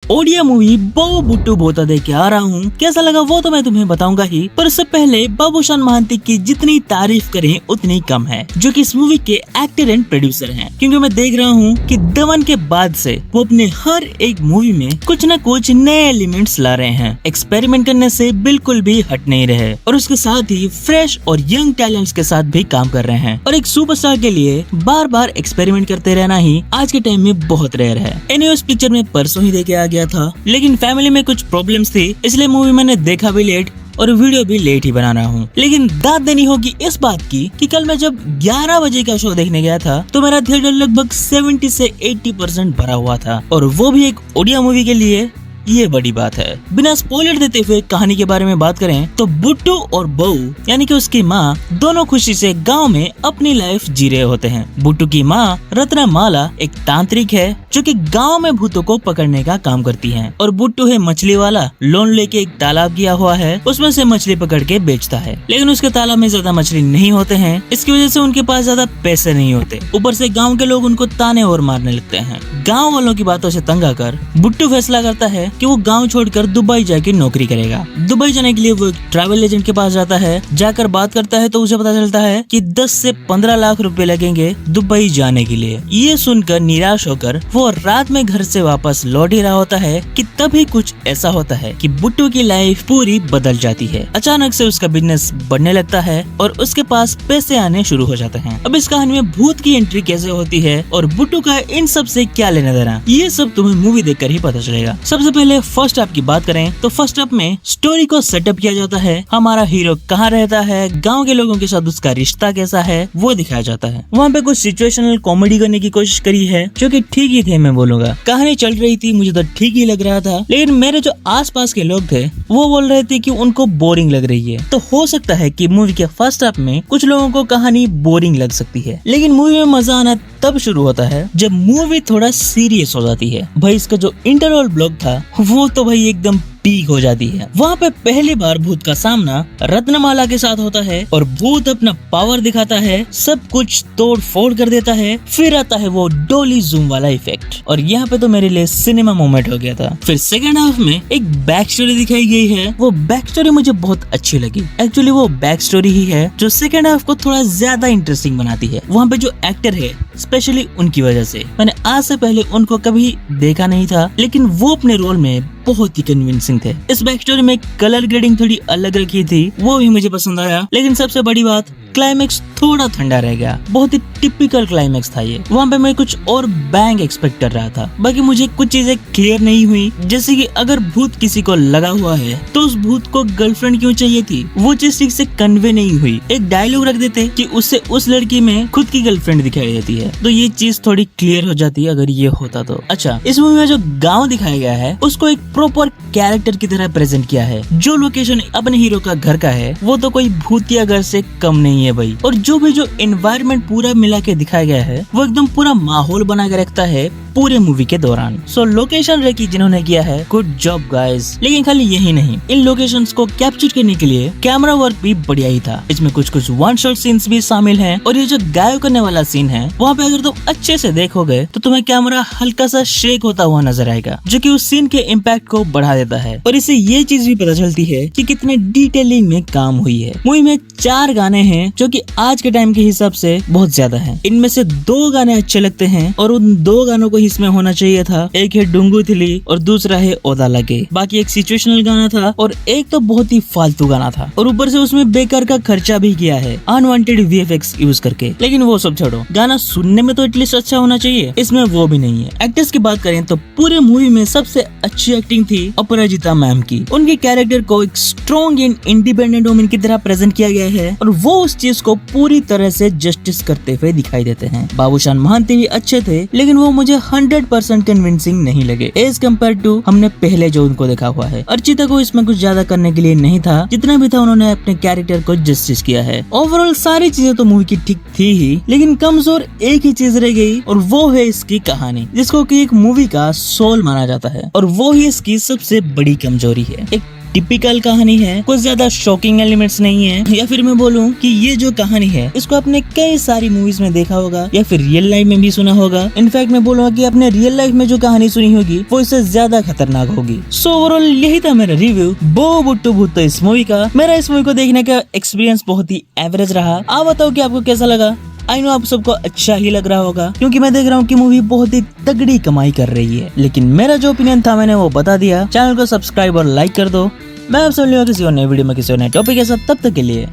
Odia movie बो बुट्टू बोता देख के आ रहा हूँ। कैसा लगा वो तो मैं तुम्हें बताऊंगा ही, पर उससे पहले बाबूशान महांती की जितनी तारीफ करें उतनी कम है, जो कि इस मूवी के एक्टर एंड प्रोड्यूसर हैं। क्योंकि मैं देख रहा हूँ कि दमन के बाद से वो अपने हर एक मूवी में कुछ न कुछ नए एलिमेंट्स ला रहे हैं, एक्सपेरिमेंट करने से बिल्कुल भी हट नहीं रहे और उसके साथ ही फ्रेश और यंग टैलेंट्स के साथ भी काम कर रहे हैं। और एक सुपरस्टार के लिए बार बार एक्सपेरिमेंट करते रहना ही आज के टाइम में बहुत रेयर है। एनीवेज पिक्चर में परसों ही देखे आ गया था, लेकिन फैमिली में कुछ प्रॉब्लम्स थी, इसलिए मूवी मैंने देखा भी लेट और वीडियो भी लेट ही बना रहा हूँ। लेकिन दाद देनी होगी इस बात की कि कल मैं जब 11 बजे का शो देखने गया था तो मेरा थिएटर लगभग 70 से 80% भरा हुआ था, और वो भी एक ओडिया मूवी के लिए। ये बड़ी बात है। बिना स्पॉइलर देते हुए कहानी के बारे में बात करें तो बुट्टू और बहू यानी कि उसकी माँ दोनों खुशी से गांव में अपनी लाइफ जी रहे होते हैं। बुट्टू की माँ रत्नमाला एक तांत्रिक है जो कि गांव में भूतों को पकड़ने का काम करती है, और बुट्टू है मछली वाला, लोन लेके एक तालाब किया हुआ है, उसमें से मछली पकड़ के बेचता है। लेकिन उसके तालाब में ज्यादा मछली नहीं होते हैं, इसकी वजह से उनके पास ज्यादा पैसे नहीं होते। ऊपर से गाँव के लोग उनको ताने और मारने लगते हैं। गाँव वालों की बातों से तंग आकर बुट्टू फैसला करता है कि वो गांव छोड़कर दुबई जाके नौकरी करेगा। दुबई जाने के लिए वो एक ट्रैवल एजेंट के पास जाता है। जाकर बात करता है तो उसे पता चलता है कि 10 से 15 लाख रुपए लगेंगे दुबई जाने के लिए। ये सुनकर निराश होकर वो रात में घर से वापस लौट ही रहा होता है कि तभी कुछ ऐसा होता है कि बुट्टू की लाइफ पूरी बदल जाती है। अचानक से उसका बिजनेस बढ़ने लगता है और उसके पास पैसे आने शुरू हो जाते हैं। अब इस कहानी में भूत की एंट्री कैसे होती है और बुट्टू का इन सब से क्या लेना देना, ये सब तुम्हें मूवी देखकर ही पता चलेगा। सबसे पहले फर्स्ट हाफ की बात करें तो फर्स्ट हाफ में स्टोरी को सेटअप किया जाता है। हमारा हीरो कहाँ रहता है, गांव के लोगों के साथ उसका रिश्ता कैसा है, वो दिखाया जाता है। वहाँ पे कुछ सिचुएशनल कॉमेडी करने की कोशिश करी है जो कि ठीक ही थे। मैं बोलूंगा कहानी चल रही थी, मुझे तो ठीक ही लग रहा था, लेकिन मेरे जो आसपास के लोग थे वो बोल रहे थे कि उनको बोरिंग लग रही है। तो हो सकता है कि मूवी के फर्स्ट हाफ में कुछ लोगों को कहानी बोरिंग लग सकती है, लेकिन मूवी में मजा आना तब शुरू होता है जब मूवी थोड़ा सीरियस हो जाती है। भाई इसका जो इंटरवल ब्लॉक था वो तो भाई एकदम पीक हो जाती है। वहाँ पे पहली बार भूत का सामना रत्नमाला के साथ होता है और भूत अपना पावर दिखाता है, सब कुछ तोड़ फोड़ कर देता है। फिर आता है वो डोली जूम वाला इफेक्ट, और यहाँ पे तो मेरे लिए सिनेमा मोमेंट हो गया था। फिर सेकंड हाफ में एक बैक स्टोरी दिखाई गई है। वो बैक स्टोरी मुझे बहुत अच्छी लगी। एक्चुअली वो बैक स्टोरी ही है जो सेकंड हाफ को थोड़ा ज्यादा इंटरेस्टिंग बनाती है। वहाँ पे जो एक्टर है स्पेशली उनकी वजह से, मैंने आज से पहले उनको कभी देखा नहीं था, लेकिन वो अपने रोल में बहुत ही कन्विंसिंग थे। इस बैक स्टोरी में कलर ग्रेडिंग थोड़ी अलग रखी थी, वो भी मुझे पसंद आया। लेकिन सबसे बड़ी बात, क्लाइमेक्स थोड़ा ठंडा रह गया। बहुत ही टिपिकल क्लाइमेक्स था ये। वहाँ पे मैं कुछ और बैंग एक्सपेक्ट कर रहा था। बाकी मुझे कुछ चीजें क्लियर नहीं हुई, जैसे कि अगर भूत किसी को लगा हुआ है तो उस भूत को गर्लफ्रेंड क्यों चाहिए थी, वो चीज ठीक से कन्वे नहीं हुई। एक डायलॉग रख देते कि उससे उस लड़की में खुद की गर्लफ्रेंड दिखाई देती है, तो ये चीज थोड़ी क्लियर हो जाती है अगर ये होता तो। अच्छा, इस मूवी में जो गाँव दिखाया गया है उसको एक प्रॉपर कैरेक्टर की तरह प्रेजेंट किया है। जो लोकेशन अपने हीरो का घर का है वो तो कोई भूतिया घर से कम नहीं है भाई। और जो एनवायरनमेंट पूरा मिला के दिखाया गया है वो एकदम पूरा माहौल बना के रखता है पूरे मूवी के दौरान। सो लोकेशन रेकी जिन्होंने किया है, गुड जॉब गाइस। लेकिन खाली यही नहीं, इन लोकेशंस को कैप्चर करने के लिए कैमरा वर्क भी बढ़िया ही था। इसमें कुछ वन शॉट सीन्स भी शामिल हैं, और ये जो गायब करने वाला सीन है वहाँ पे अगर तुम अच्छे से देखोगे तो तुम्हें कैमरा हल्का सा शेक होता हुआ नजर आएगा, जो कि उस सीन के इम्पैक्ट को बढ़ा देता है। और इससे ये चीज भी पता चलती है कि कितने डिटेलिंग में काम हुई है। मूवी में 4 गाने हैं जो कि आज के टाइम के हिसाब से बहुत ज्यादा हैं। इनमें से 2 गाने अच्छे लगते हैं और उन 2 गानों को इसमें होना चाहिए था। एक है डुंगू थिली और दूसरा है ओदा लगे। बाकी एक सिचुएशनल गाना था और एक तो बहुत ही फालतू गाना था, और ऊपर से उसमें बेकार का खर्चा भी किया है अनवांटेड वीएफएक्स यूज करके। लेकिन वो सब छोड़ो, गाना सुनने में तो एटलीस्ट अच्छा होना चाहिए, इसमें वो भी नहीं है। एक्टर्स की बात करें तो पूरे मूवी में सबसे अच्छी एक्टिंग थी अपराजिता मैम की। उनके कैरेक्टर को एक स्ट्रॉन्ग एंड इंडिपेंडेंट वुमेन की तरह प्रेजेंट किया गया है और वो उस चीज को पूरी तरह से जस्टिस करते हुए दिखाई देते हैं। बाबूशान महांती भी अच्छे थे, लेकिन वो मुझे 100% कन्विंसिंग नहीं लगे एज कम्पेयर टू हमने पहले जो उनको देखा हुआ है। अर्चिता को इसमें कुछ ज्यादा करने के लिए नहीं था, जितना भी था उन्होंने अपने कैरेक्टर को जस्टिस किया है। ओवरऑल सारी चीजें तो मूवी की ठीक थी ही, लेकिन कमजोर एक ही चीज रह गई और वो है इसकी कहानी, जिसको कि एक मूवी का सोल माना जाता है, और वो ही इसकी सबसे बड़ी कमजोरी है। एक टिपिकल कहानी है, कुछ ज्यादा शॉकिंग एलिमेंट्स नहीं है, या फिर मैं बोलूं कि ये जो कहानी है इसको आपने कई सारी मूवीज में देखा होगा या फिर रियल लाइफ में भी सुना होगा। इनफैक्ट मैं बोलूंगा कि आपने रियल लाइफ में जो कहानी सुनी होगी वो इससे ज्यादा खतरनाक होगी। सो ओवरऑल यही था मेरा रिव्यू बो बुट्टू भूतो इस मूवी का। मेरा इस मूवी को देखने का एक्सपीरियंस बहुत ही एवरेज रहा। आप बताओ कि आपको कैसा लगा। आई नो आप सबको अच्छा ही लग रहा होगा क्योंकि मैं देख रहा हूँ कि मूवी बहुत ही तगड़ी कमाई कर रही है। लेकिन मेरा जो ओपिनियन था मैंने वो बता दिया। चैनल को सब्सक्राइब और लाइक कर दो। मैं आपसे मिलूंगा किसी और नए वीडियो में किसी और नए टॉपिक के साथ। तब तक के लिए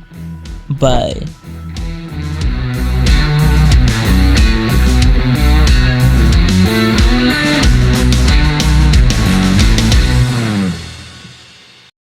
बाय।